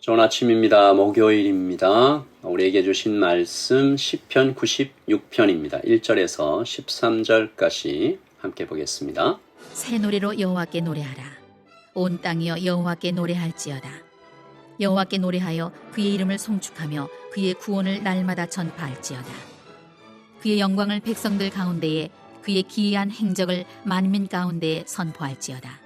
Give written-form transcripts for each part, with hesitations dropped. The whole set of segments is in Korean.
좋은 아침입니다. 목요일입니다. 우리에게 주신 말씀 시편 96편입니다. 1절에서 13절까지 함께 보겠습니다. 새 노래로 여호와께 노래하라. 온 땅이여 여호와께 노래할지어다. 여호와께 노래하여 그의 이름을 송축하며 그의 구원을 날마다 전파할지어다. 그의 영광을 백성들 가운데에 그의 기이한 행적을 만민 가운데에 선포할지어다.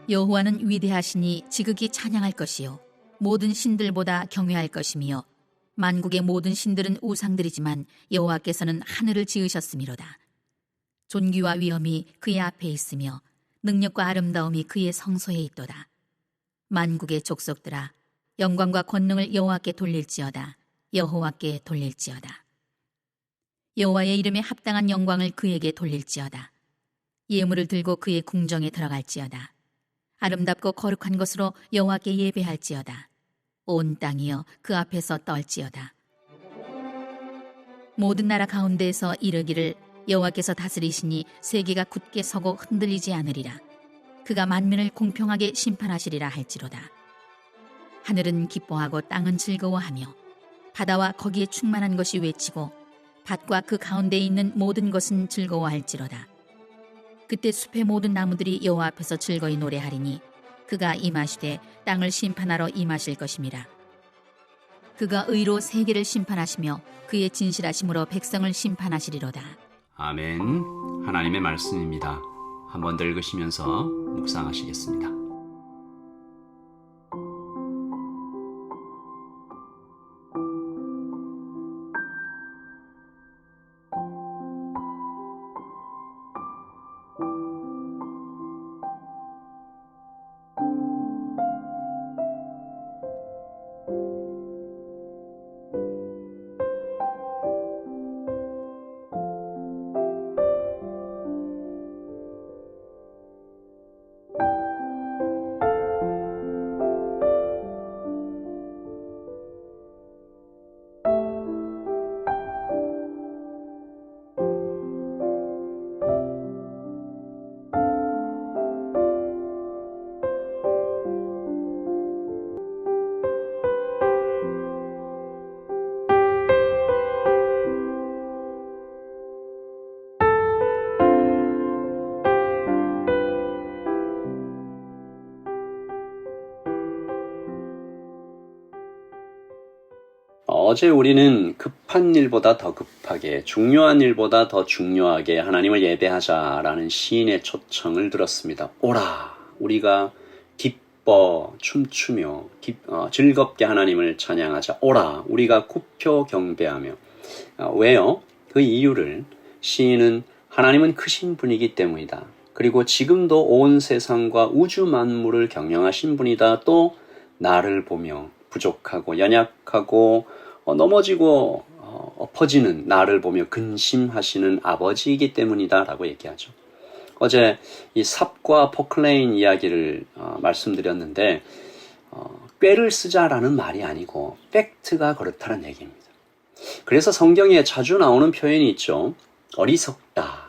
여호와는 위대하시니 지극히 찬양할 것이요 모든 신들보다 경외할 것이며 만국의 모든 신들은 우상들이지만 여호와께서는 하늘을 지으셨음이로다. 존귀와 위엄이 그의 앞에 있으며 능력과 아름다움이 그의 성소에 있도다. 만국의 족속들아 영광과 권능을 여호와께 돌릴지어다. 여호와께 돌릴지어다. 여호와의 이름에 합당한 영광을 그에게 돌릴지어다. 예물을 들고 그의 궁정에 들어갈지어다. 아름답고 거룩한 것으로 여호와께 예배할지어다. 온 땅이여 그 앞에서 떨지어다. 모든 나라 가운데에서 이르기를 여호와께서 다스리시니 세계가 굳게 서고 흔들리지 않으리라. 그가 만민을 공평하게 심판하시리라 할지로다. 하늘은 기뻐하고 땅은 즐거워하며 바다와 거기에 충만한 것이 외치고 밭과 그 가운데에 있는 모든 것은 즐거워할지로다. 그때 숲의 모든 나무들이 여호와 앞에서 즐거이 노래하리니 그가 임하시되 땅을 심판하러 임하실 것임이라. 그가 의로 세계를 심판하시며 그의 진실하심으로 백성을 심판하시리로다. 아멘. 하나님의 말씀입니다. 한번 더 읽으시면서 묵상하시겠습니다. 어제 우리는 급한 일보다 더 급하게, 중요한 일보다 더 중요하게 하나님을 예배하자라는 시인의 초청을 들었습니다. 오라, 우리가 기뻐 춤추며 즐겁게 하나님을 찬양하자. 오라, 우리가 굽혀 경배하며. 왜요? 그 이유를 시인은 하나님은 크신 분이기 때문이다. 그리고 지금도 온 세상과 우주 만물을 경영하신 분이다. 또 나를 보며 부족하고 연약하고 넘어지고 엎어지는 나를 보며 근심하시는 아버지이기 때문이다 라고 얘기하죠. 어제 이 삽과 포클레인 이야기를 말씀드렸는데 꾀를 쓰자라는 말이 아니고 팩트가 그렇다는 얘기입니다. 그래서 성경에 자주 나오는 표현이 있죠. 어리석다.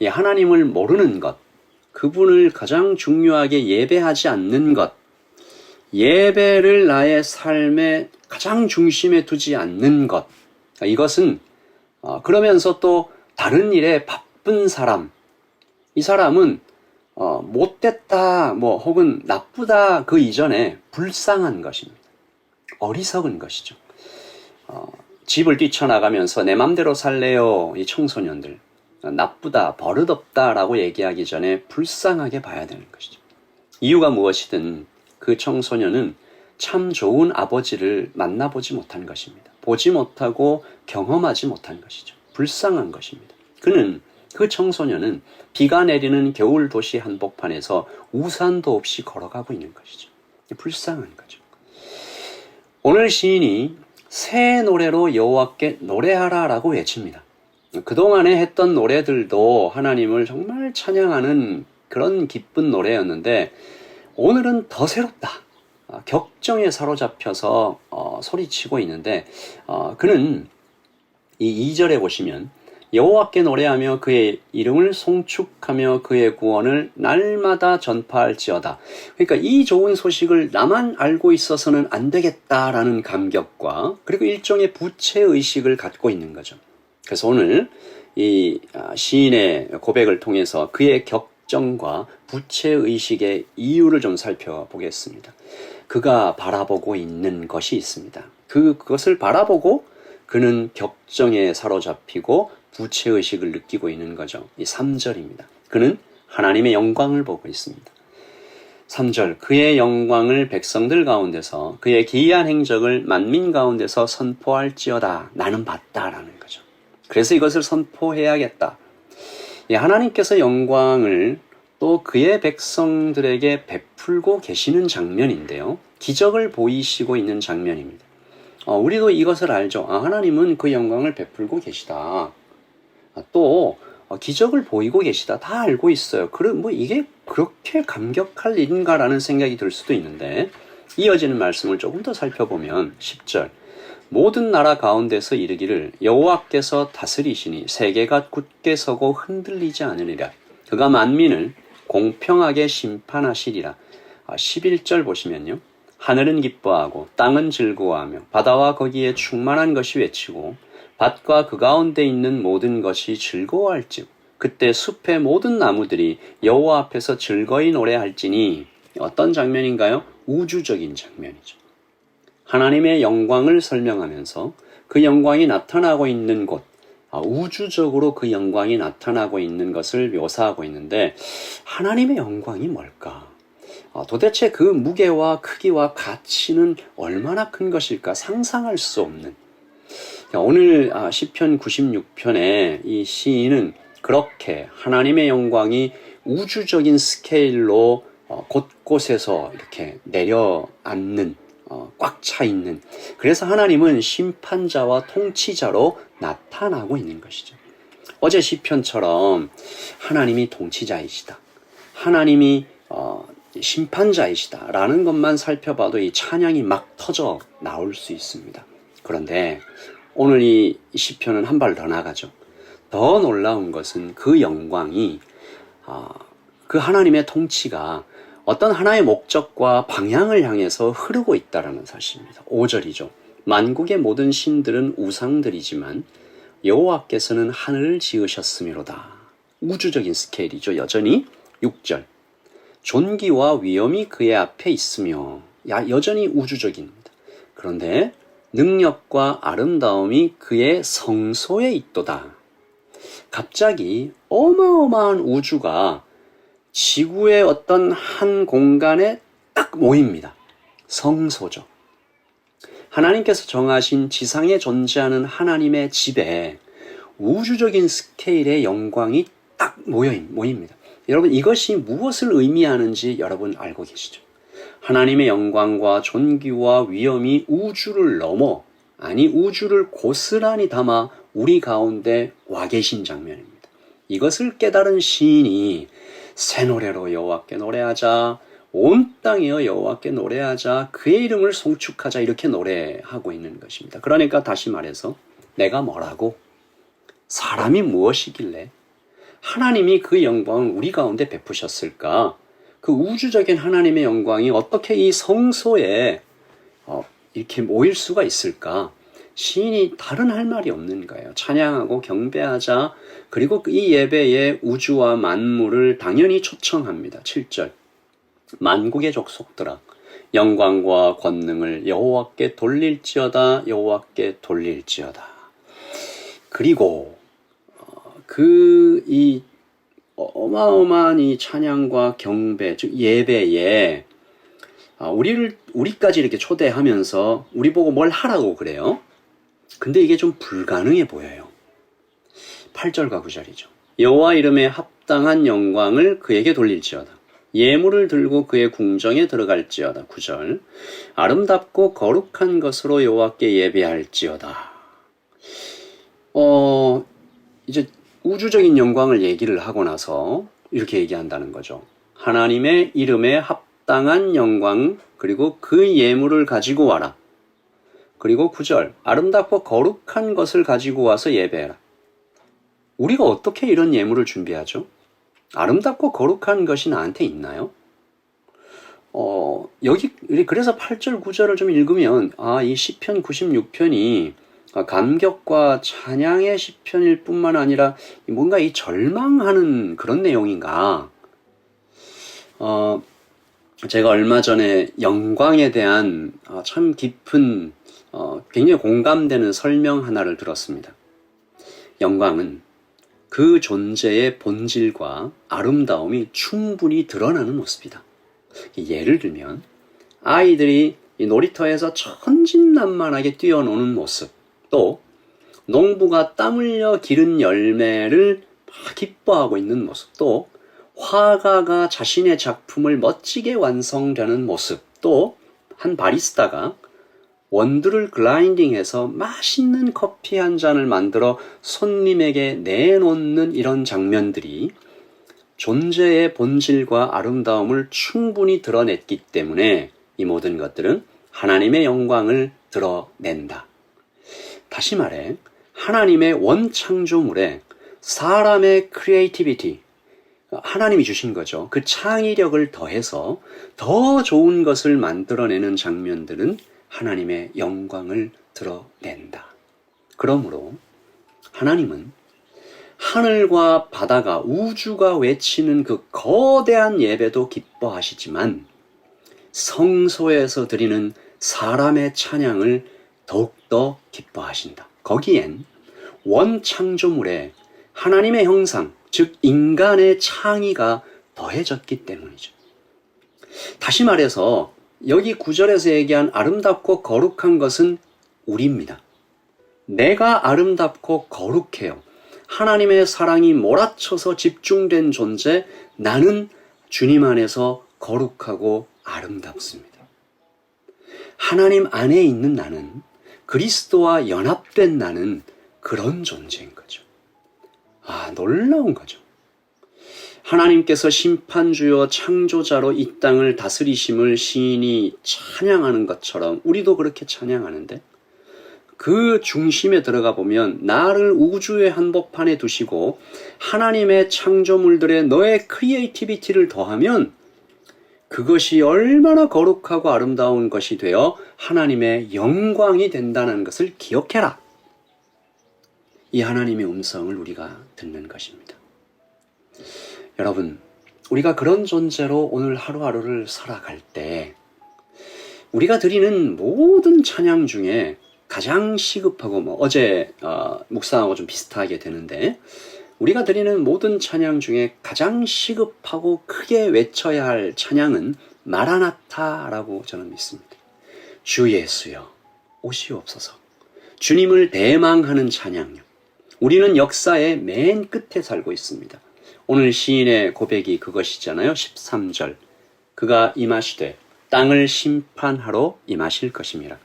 이 하나님을 모르는 것, 그분을 가장 중요하게 예배하지 않는 것, 예배를 나의 삶의 가장 중심에 두지 않는 것, 이것은 그러면서 또 다른 일에 바쁜 사람, 이 사람은 못됐다 혹은 나쁘다 그 이전에 불쌍한 것입니다. 어리석은 것이죠. 집을 뛰쳐나가면서 내 맘대로 살래요 이 청소년들, 나쁘다 버릇없다 라고 얘기하기 전에 불쌍하게 봐야 되는 것이죠. 이유가 무엇이든 그 청소년은 참 좋은 아버지를 만나보지 못한 것입니다. 보지 못하고 경험하지 못한 것이죠. 불쌍한 것입니다. 그 청소년은 비가 내리는 겨울 도시 한복판에서 우산도 없이 걸어가고 있는 것이죠. 불쌍한 거죠. 오늘 시인이 새 노래로 여호와께 노래하라 라고 외칩니다. 그동안에 했던 노래들도 하나님을 정말 찬양하는 그런 기쁜 노래였는데 오늘은 더 새롭다. 격정에 사로잡혀서 소리치고 있는데 그는 이 2절에 보시면 여호와께 노래하며 그의 이름을 송축하며 그의 구원을 날마다 전파할지어다. 그러니까 이 좋은 소식을 나만 알고 있어서는 안 되겠다라는 감격과 그리고 일종의 부채의식을 갖고 있는 거죠. 그래서 오늘 이 시인의 고백을 통해서 그의 격정과 부채의식의 이유를 좀 살펴보겠습니다. 그가 바라보고 있는 것이 있습니다. 그것을 바라보고 그는 격정에 사로잡히고 부채의식을 느끼고 있는 거죠. 이 3절입니다. 그는 하나님의 영광을 보고 있습니다. 3절, 그의 영광을 백성들 가운데서 그의 기이한 행적을 만민 가운데서 선포할지어다. 나는 봤다라는 거죠. 그래서 이것을 선포해야겠다. 하나님께서 영광을 또 그의 백성들에게 베풀고 계시는 장면인데요. 기적을 보이시고 있는 장면입니다. 우리도 이것을 알죠. 하나님은 그 영광을 베풀고 계시다. 또 기적을 보이고 계시다. 다 알고 있어요. 뭐 이게 그렇게 감격할 일인가라는 생각이 들 수도 있는데 이어지는 말씀을 조금 더 살펴보면 10절 모든 나라 가운데서 이르기를 여호와께서 다스리시니 세계가 굳게 서고 흔들리지 않으리라. 그가 만민을 공평하게 심판하시리라. 11절 보시면요. 하늘은 기뻐하고 땅은 즐거워하며 바다와 거기에 충만한 것이 외치고 밭과 그 가운데 있는 모든 것이 즐거워할지고 그때 숲의 모든 나무들이 여호와 앞에서 즐거이 노래할지니. 어떤 장면인가요? 우주적인 장면이죠. 하나님의 영광을 설명하면서 그 영광이 나타나고 있는 곳, 우주적으로 그 영광이 나타나고 있는 것을 묘사하고 있는데 하나님의 영광이 뭘까? 도대체 그 무게와 크기와 가치는 얼마나 큰 것일까? 상상할 수 없는. 오늘 시편 96편에 이 시인은 그렇게 하나님의 영광이 우주적인 스케일로 곳곳에서 이렇게 내려앉는, 꽉 차 있는, 그래서 하나님은 심판자와 통치자로 나타나고 있는 것이죠. 어제 시편처럼 하나님이 통치자이시다, 하나님이 심판자이시다 라는 것만 살펴봐도 이 찬양이 막 터져 나올 수 있습니다. 그런데 오늘 이 시편은 한 발 더 나가죠. 더 놀라운 것은 그 영광이, 그 하나님의 통치가 어떤 하나의 목적과 방향을 향해서 흐르고 있다는 사실입니다. 5절이죠. 만국의 모든 신들은 우상들이지만 여호와께서는 하늘을 지으셨음이로다. 우주적인 스케일이죠. 여전히 6절. 존귀와 위엄이 그의 앞에 있으며, 여전히 우주적입니다. 그런데 능력과 아름다움이 그의 성소에 있도다. 갑자기 어마어마한 우주가 지구의 어떤 한 공간에 딱 모입니다. 성소죠. 하나님께서 정하신 지상에 존재하는 하나님의 집에 우주적인 스케일의 영광이 딱 모입니다. 여러분, 이것이 무엇을 의미하는지 여러분 알고 계시죠? 하나님의 영광과 존귀와 위엄이 우주를 넘어, 우주를 고스란히 담아 우리 가운데 와 계신 장면입니다. 이것을 깨달은 시인이 새 노래로 여호와께 노래하자, 온 땅이여 여호와께 노래하자, 그의 이름을 송축하자, 이렇게 노래하고 있는 것입니다. 그러니까 다시 말해서 내가 뭐라고? 사람이 무엇이길래 하나님이 그 영광을 우리 가운데 베푸셨을까? 그 우주적인 하나님의 영광이 어떻게 이 성소에 이렇게 모일 수가 있을까? 시인이 다른 할 말이 없는 거예요. 찬양하고 경배하자. 그리고 이 예배에 우주와 만물을 당연히 초청합니다. 7절. 만국의 족속들아, 영광과 권능을 여호와께 돌릴지어다. 여호와께 돌릴지어다. 그리고 이 어마어마한 이 찬양과 경배, 즉 예배에 우리까지 이렇게 초대하면서 우리 보고 뭘 하라고 그래요. 근데 이게 좀 불가능해 보여요. 8절과 9절이죠. 여호와 이름에 합당한 영광을 그에게 돌릴지어다. 예물을 들고 그의 궁정에 들어갈지어다. 9절. 아름답고 거룩한 것으로 여호와께 예배할지어다. 이제 우주적인 영광을 얘기를 하고 나서 이렇게 얘기한다는 거죠. 하나님의 이름에 합당한 영광, 그리고 그 예물을 가지고 와라. 그리고 9절. 아름답고 거룩한 것을 가지고 와서 예배해라. 우리가 어떻게 이런 예물을 준비하죠? 아름답고 거룩한 것이 나한테 있나요? 그래서 8절, 9절을 좀 읽으면, 이 시편 96편이 감격과 찬양의 시편일 뿐만 아니라 뭔가 이 절망하는 그런 내용인가? 제가 얼마 전에 영광에 대한 참 깊은, 굉장히 공감되는 설명 하나를 들었습니다. 영광은 그 존재의 본질과 아름다움이 충분히 드러나는 모습이다. 예를 들면 아이들이 이 놀이터에서 천진난만하게 뛰어노는 모습, 또 농부가 땀 흘려 기른 열매를 막 기뻐하고 있는 모습, 또 화가가 자신의 작품을 멋지게 완성되는 모습, 또 한 바리스타가 원두를 글라인딩해서 맛있는 커피 한 잔을 만들어 손님에게 내놓는 이런 장면들이 존재의 본질과 아름다움을 충분히 드러냈기 때문에 이 모든 것들은 하나님의 영광을 드러낸다. 다시 말해 하나님의 원창조물에 사람의 크리에이티비티, 하나님이 주신 거죠. 그 창의력을 더해서 더 좋은 것을 만들어내는 장면들은 하나님의 영광을 드러낸다. 그러므로 하나님은 하늘과 바다가 우주가 외치는 그 거대한 예배도 기뻐하시지만 성소에서 드리는 사람의 찬양을 더욱더 기뻐하신다. 거기엔 원창조물에 하나님의 형상, 즉 인간의 창의가 더해졌기 때문이죠. 다시 말해서 여기 9절에서 얘기한 아름답고 거룩한 것은 우리입니다. 내가 아름답고 거룩해요. 하나님의 사랑이 몰아쳐서 집중된 존재, 나는 주님 안에서 거룩하고 아름답습니다. 하나님 안에 있는 나는, 그리스도와 연합된 나는 그런 존재인 거죠. 놀라운 거죠. 하나님께서 심판주요 창조자로 이 땅을 다스리심을 시인이 찬양하는 것처럼 우리도 그렇게 찬양하는데, 그 중심에 들어가 보면 나를 우주의 한복판에 두시고 하나님의 창조물들의 너의 크리에이티비티를 더하면 그것이 얼마나 거룩하고 아름다운 것이 되어 하나님의 영광이 된다는 것을 기억해라. 이 하나님의 음성을 우리가 듣는 것입니다. 여러분, 우리가 그런 존재로 오늘 하루하루를 살아갈 때 우리가 드리는 모든 찬양 중에 가장 시급하고 어제 묵상하고 좀 비슷하게 되는데, 우리가 드리는 모든 찬양 중에 가장 시급하고 크게 외쳐야 할 찬양은 마라나타라고 저는 믿습니다. 주 예수여 오시옵소서. 주님을 대망하는 찬양요. 우리는 역사의 맨 끝에 살고 있습니다. 오늘 시인의 고백이 그것이잖아요. 13절. 그가 임하시되 땅을 심판하러 임하실 것임이라.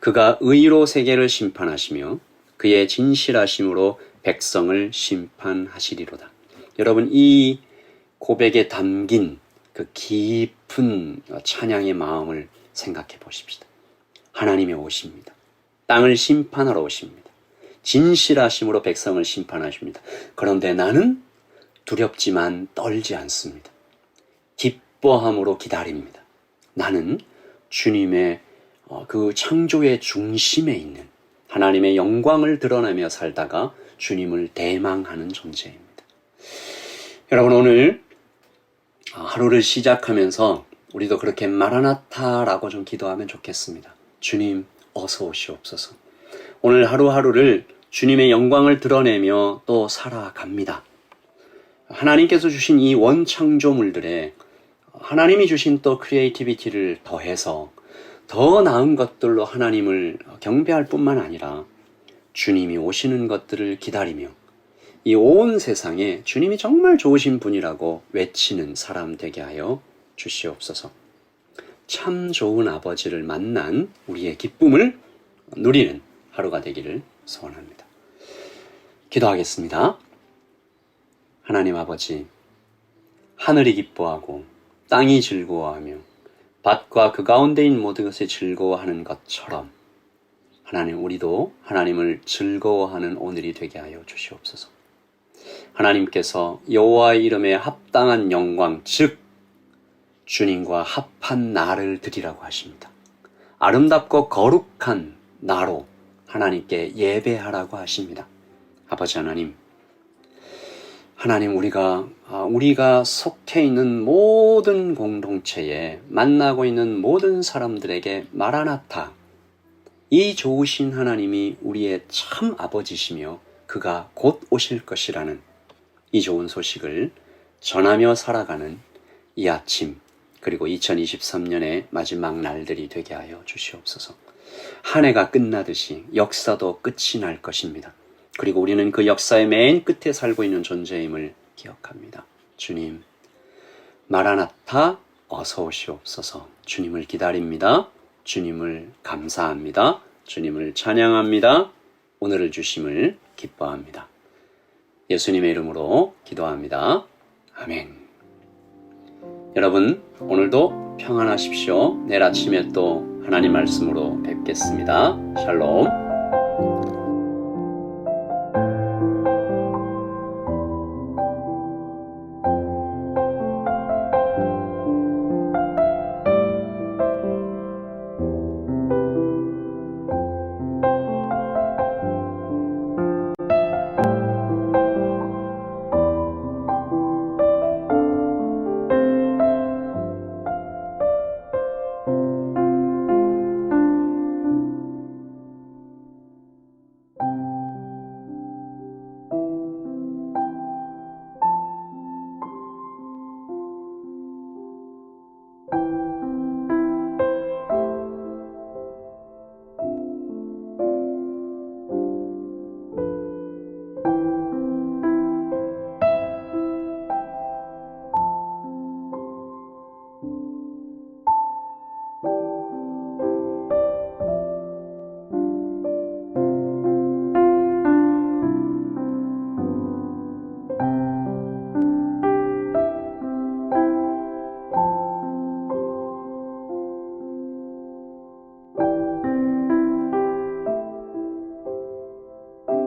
그가 의로 세계를 심판하시며 그의 진실하심으로 백성을 심판하시리로다. 여러분, 이 고백에 담긴 그 깊은 찬양의 마음을 생각해 보십시다. 하나님이 오십니다. 땅을 심판하러 오십니다. 진실하심으로 백성을 심판하십니다. 그런데 나는 두렵지만 떨지 않습니다. 기뻐함으로 기다립니다. 나는 주님의 그 창조의 중심에 있는 하나님의 영광을 드러내며 살다가 주님을 대망하는 존재입니다. 여러분, 오늘 하루를 시작하면서 우리도 그렇게 마라나타라고 좀 기도하면 좋겠습니다. 주님 어서 오시옵소서. 오늘 하루하루를 주님의 영광을 드러내며 또 살아갑니다. 하나님께서 주신 이 원창조물들에 하나님이 주신 또 크리에이티비티를 더해서 더 나은 것들로 하나님을 경배할 뿐만 아니라 주님이 오시는 것들을 기다리며 이 온 세상에 주님이 정말 좋으신 분이라고 외치는 사람 되게 하여 주시옵소서. 참 좋은 아버지를 만난 우리의 기쁨을 누리는 하루가 되기를 소원합니다. 기도하겠습니다. 하나님 아버지, 하늘이 기뻐하고 땅이 즐거워하며 밭과 그 가운데 있는 모든 것이 즐거워하는 것처럼 하나님, 우리도 하나님을 즐거워하는 오늘이 되게 하여 주시옵소서. 하나님께서 여호와의 이름에 합당한 영광, 즉 주님과 합한 나를 드리라고 하십니다. 아름답고 거룩한 나로 하나님께 예배하라고 하십니다. 아버지 하나님, 우리가 속해 있는 모든 공동체에 만나고 있는 모든 사람들에게 마라나타, 이 좋으신 하나님이 우리의 참 아버지시며 그가 곧 오실 것이라는 이 좋은 소식을 전하며 살아가는 이 아침, 그리고 2023년의 마지막 날들이 되게 하여 주시옵소서. 한 해가 끝나듯이 역사도 끝이 날 것입니다. 그리고 우리는 그 역사의 맨 끝에 살고 있는 존재임을 기억합니다. 주님, 마라나타 어서 오시옵소서. 주님을 기다립니다. 주님을 감사합니다. 주님을 찬양합니다. 오늘을 주심을 기뻐합니다. 예수님의 이름으로 기도합니다. 아멘. 여러분, 오늘도 평안하십시오. 내일 아침에 또 하나님 말씀으로 뵙겠습니다. 샬롬.